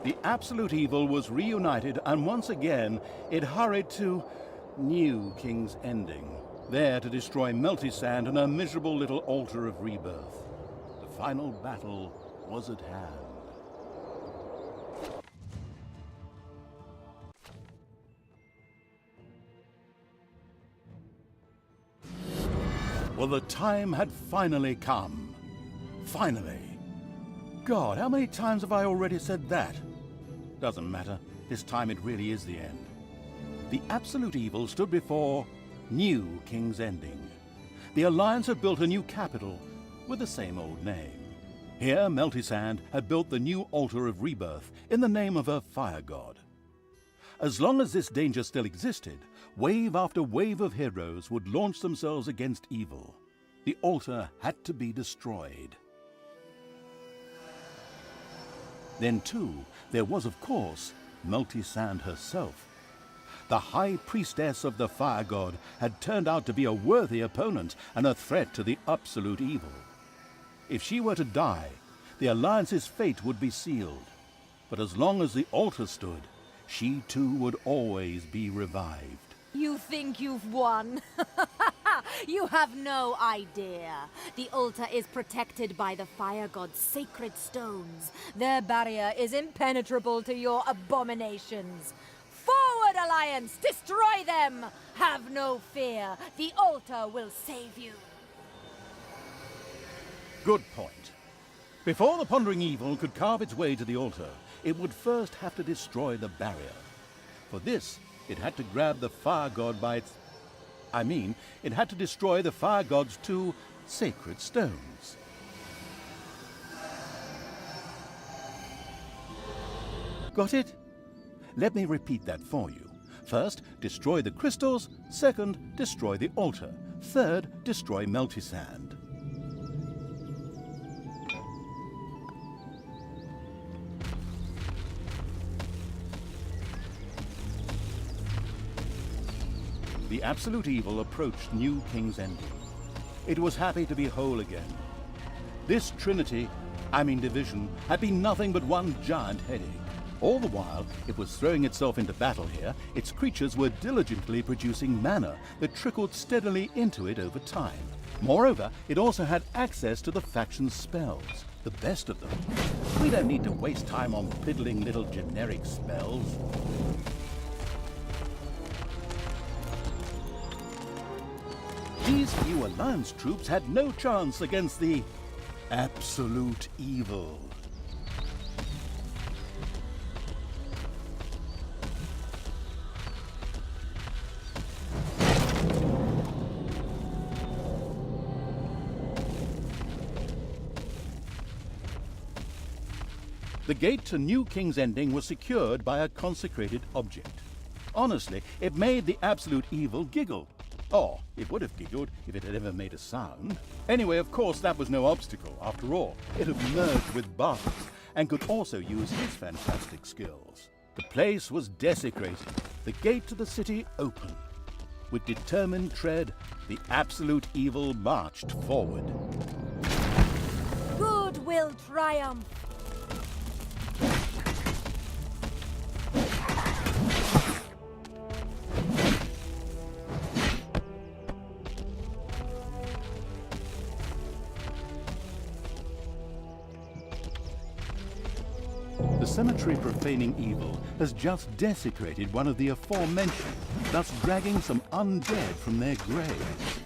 The absolute evil was reunited, and once again it hurried to New King's Ending, there to destroy Melty-Sand and her miserable little altar of rebirth. The final battle was at hand. Well, the time had finally come. Finally. God, how many times have I already said that? Doesn't matter. This time it really is the end. The absolute evil stood before New King's Ending. The Alliance had built a new capital with the same old name. Here, Melty-Sand had built the new altar of rebirth in the name of her fire god. As long as this danger still existed, wave after wave of heroes would launch themselves against evil. The altar had to be destroyed. Then, too, there was, of course, Melty-Sand herself. The High Priestess of the Fire God had turned out to be a worthy opponent and a threat to the absolute evil. If she were to die, the Alliance's fate would be sealed. But as long as the altar stood, she too would always be revived. You think you've won? You have no idea. The altar is protected by the fire god's sacred stones. Their barrier is impenetrable to your abominations. Forward, Alliance! Destroy them! Have no fear. The altar will save you. Good point. Before the pondering evil could carve its way to the altar, it would first have to destroy the barrier. For this, it had to grab the fire god by its... it had to destroy the fire god's two sacred stones. Got it? Let me repeat that for you. First, destroy the crystals. Second, destroy the altar. Third, destroy Melty-Sand. The absolute evil approached New King's Ending. It was happy to be whole again. This division, had been nothing but one giant headache. All the while it was throwing itself into battle here, its creatures were diligently producing mana that trickled steadily into it over time. Moreover, it also had access to the faction's spells, the best of them. We don't need to waste time on piddling little generic spells. These few Alliance troops had no chance against the absolute evil. The gate to New King's Ending was secured by a consecrated object. Honestly, it made the absolute evil giggle. Or, it would have giggled if it had ever made a sound. Anyway, of course, that was no obstacle. After all, it had merged with Bartles and could also use his fantastic skills. The place was desecrated, the gate to the city open. With determined tread, the absolute evil marched forward. Good will triumph. The cemetery-profaning evil has just desecrated one of the aforementioned, thus dragging some undead from their graves.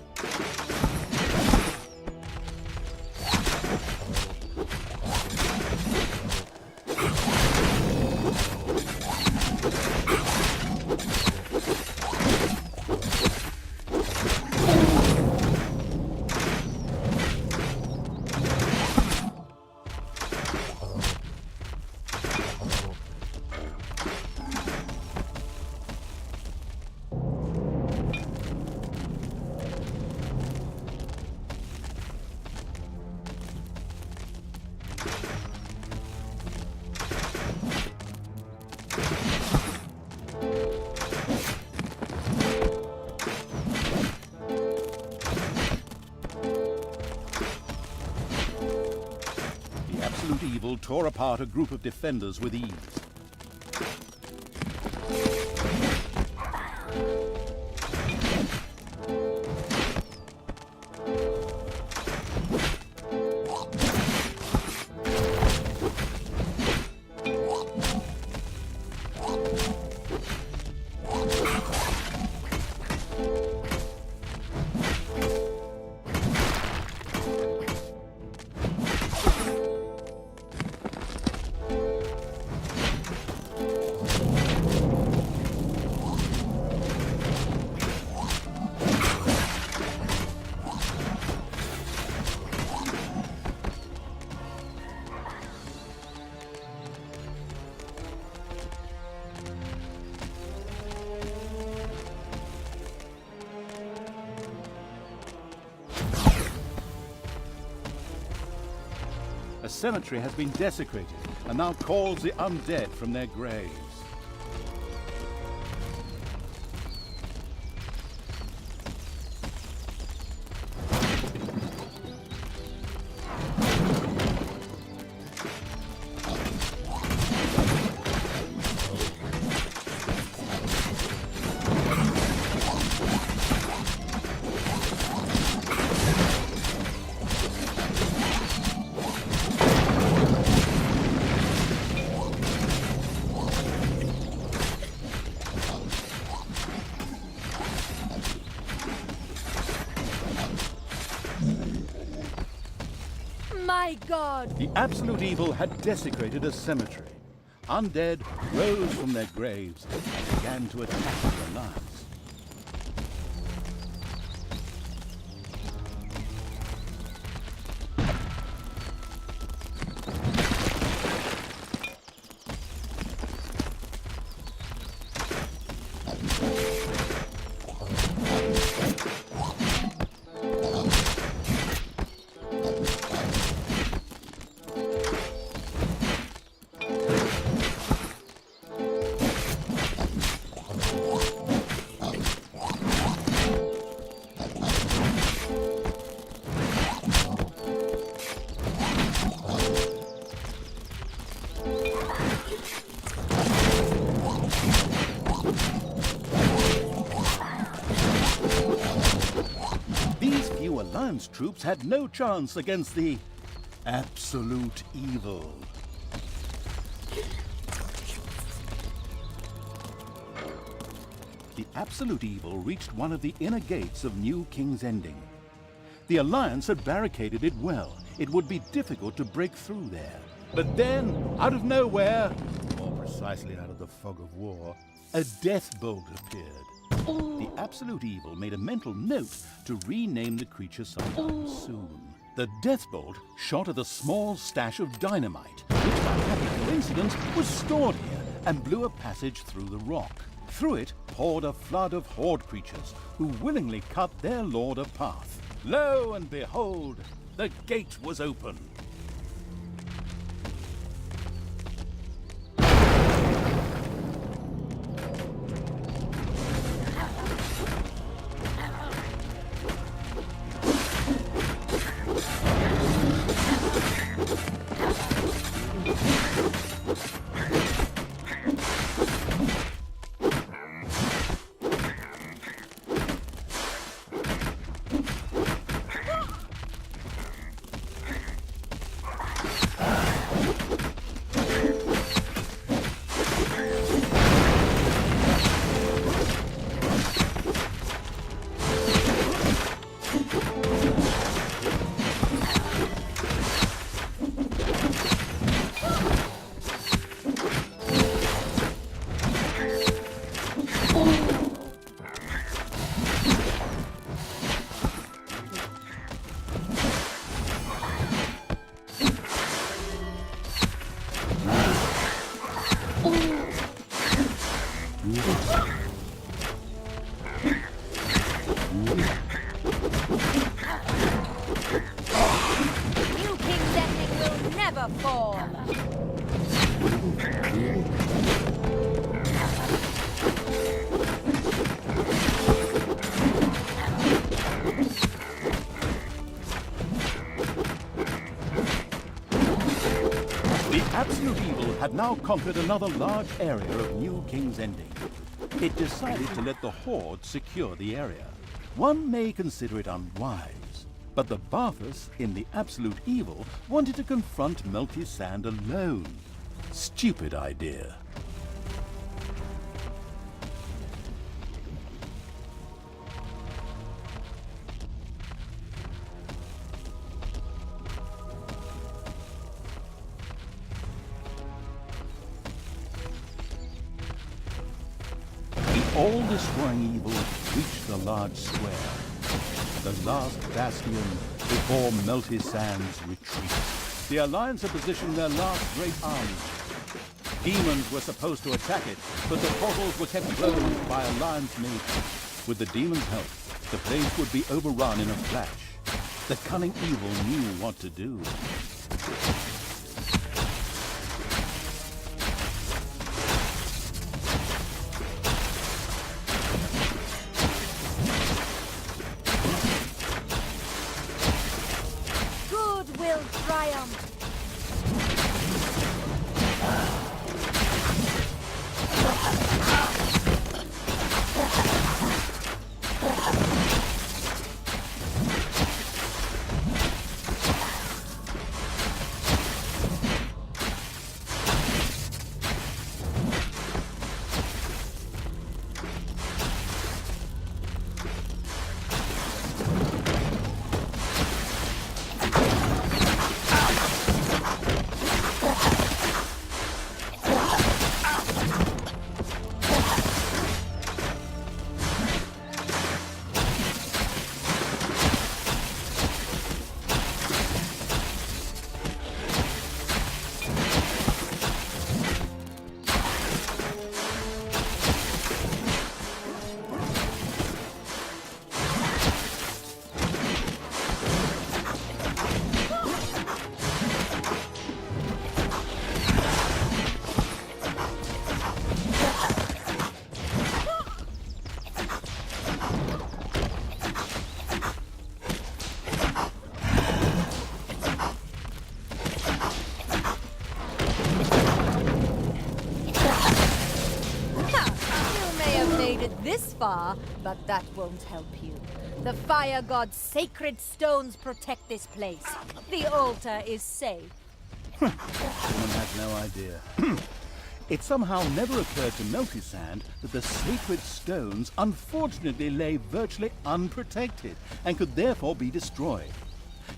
Evil tore apart a group of defenders with ease. cemetery has been desecrated and now calls the undead from their graves. My God! The absolute evil had desecrated a cemetery. Undead rose from their graves and began to attack the Alliance. Alliance troops had no chance against the absolute evil. The absolute evil reached one of the inner gates of New King's Ending. The Alliance had barricaded it well. It would be difficult to break through there. But then, out of nowhere, more precisely out of the fog of war, a death bolt appeared. The absolute evil made a mental note to rename the creature sometime soon. The death bolt shot at a small stash of dynamite, which by happy coincidence was stored here, and blew a passage through the rock. Through it poured a flood of horde creatures, who willingly cut their lord a path. Lo and behold, the gate was open. New King's Ending will never fall. The absolute evil had now conquered another large area of New King's Ending. It decided to let the Horde secure the area. One may consider it unwise, but the Barthas in the absolute evil wanted to confront Melty Sand alone. Stupid idea. The all-destroying evil reached the large square, the last bastion before Melty Sand's retreat. The Alliance had positioned their last great army. Demons were supposed to attack it, but the portals were kept closed by Alliance mages. With the demons' help, the place would be overrun in a flash. The cunning evil knew what to do. it this far, but that won't help you. The fire god's sacred stones protect this place. The altar is safe. Woman has no idea. It somehow never occurred to Meltisand that the sacred stones unfortunately lay virtually unprotected and could therefore be destroyed.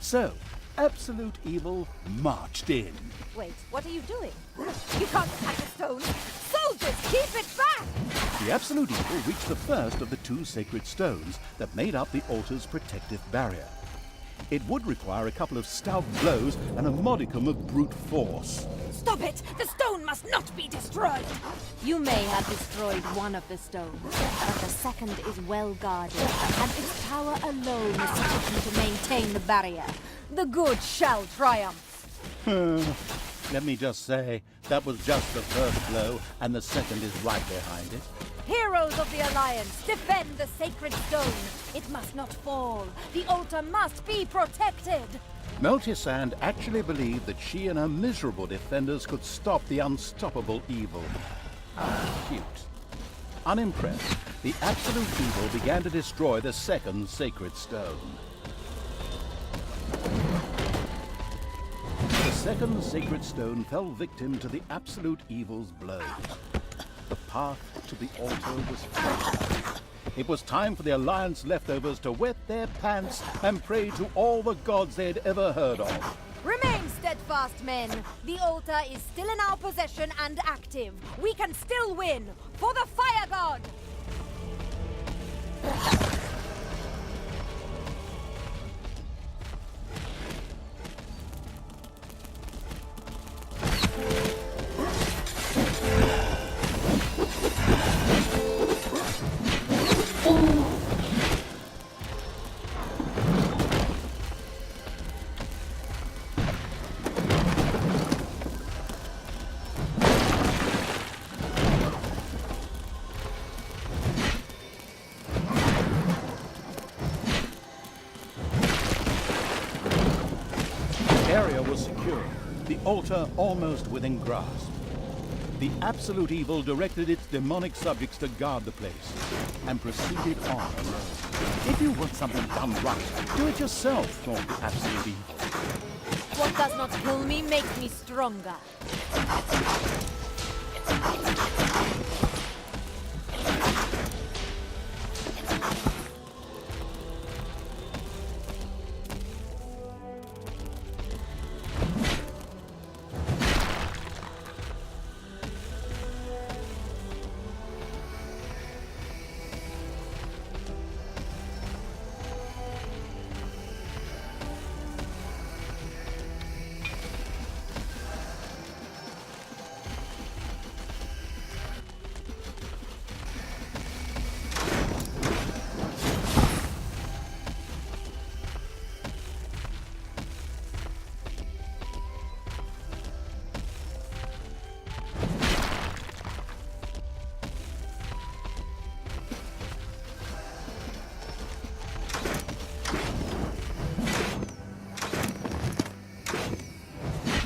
So, absolute evil marched in. Wait, what are you doing? You can't attack the stones! Soldiers, keep it back! The absolute evil reached the first of the two sacred stones that made up the altar's protective barrier. It would require a couple of stout blows and a modicum of brute force. Stop it! The stone must not be destroyed! You may have destroyed one of the stones, but the second is well guarded, and its power alone is sufficient to maintain the barrier. The good shall triumph! Let me just say, that was just the first blow, and the second is right behind it. Heroes of the Alliance, defend the sacred stone! It must not fall! The altar must be protected! Meltisand actually believed that she and her miserable defenders could stop the unstoppable evil. Cute. Unimpressed, the absolute evil began to destroy the second sacred stone. The second sacred stone fell victim to the absolute evil's blows. The path to the altar was free. It was time for the Alliance leftovers to wet their pants and pray to all the gods they had ever heard of. Remain steadfast, men! The altar is still in our possession and active. We can still win! For the fire god! Area was secure, the altar almost within grasp. The absolute evil directed its demonic subjects to guard the place, and proceeded on alone. If you want something done right, do it yourself, thought the absolute evil. What does not kill me makes me stronger.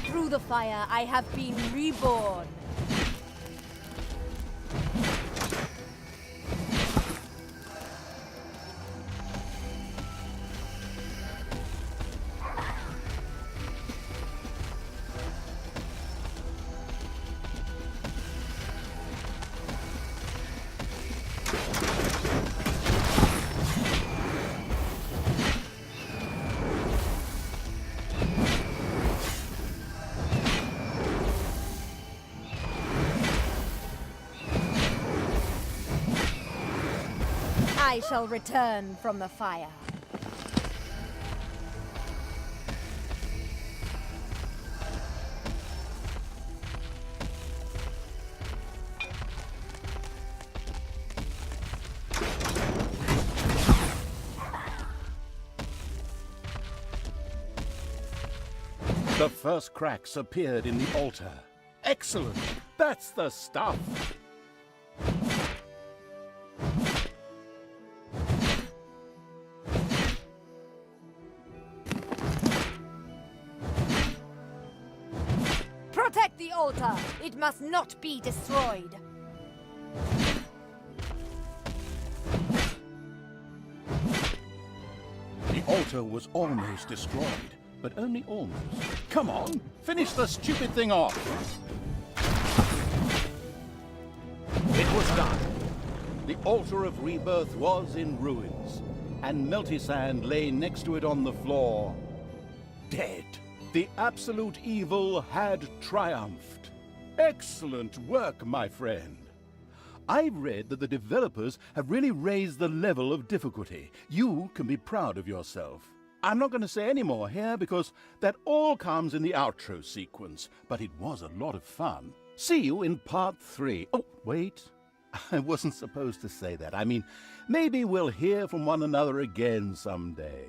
Through the fire, I have been reborn. I shall return from the fire. The first cracks appeared in the altar. Excellent! That's the stuff! Protect the altar! It must not be destroyed! altar was almost destroyed, but only almost. Come on, finish the stupid thing off! It was done. The altar of rebirth was in ruins, and Melty-Sand lay next to it on the floor, dead. The absolute evil had triumphed. Excellent work, my friend. I've read that the developers have really raised the level of difficulty. You can be proud of yourself. I'm not going to say any more here because that all comes in the outro sequence, but it was a lot of fun. See you in part 3. Oh, wait. I wasn't supposed to say that. I mean, maybe we'll hear from one another again someday.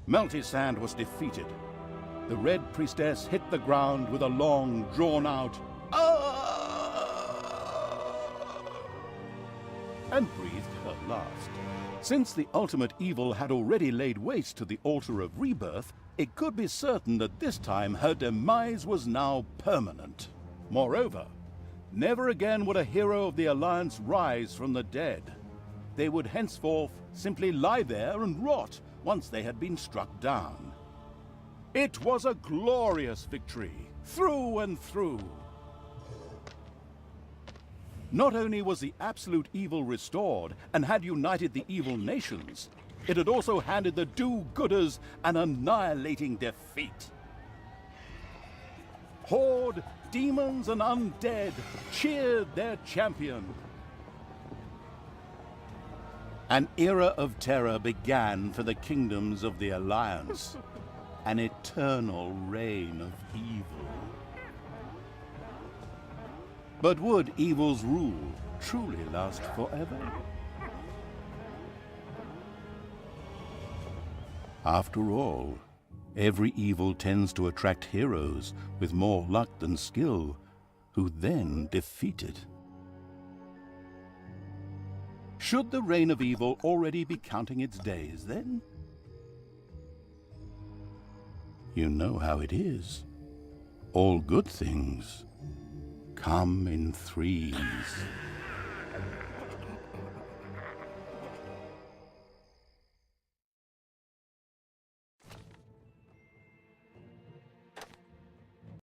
Melty-Sand was defeated. The Red Priestess hit the ground with a long, drawn-out and breathed her last. Since the ultimate evil had already laid waste to the altar of rebirth, it could be certain that this time her demise was now permanent. Moreover, never again would a hero of the Alliance rise from the dead. They would henceforth simply lie there and rot once they had been struck down. It was a glorious victory, through and through. Not only was the absolute evil restored and had united the evil nations, it had also handed the do-gooders an annihilating defeat. Horde, demons, and undead cheered their champion. An era of terror began for the kingdoms of the Alliance. An eternal reign of evil. But would evil's rule truly last forever? After all, every evil tends to attract heroes with more luck than skill, who then defeat it. Should the reign of evil already be counting its days, then? You know how it is. All good things come in threes.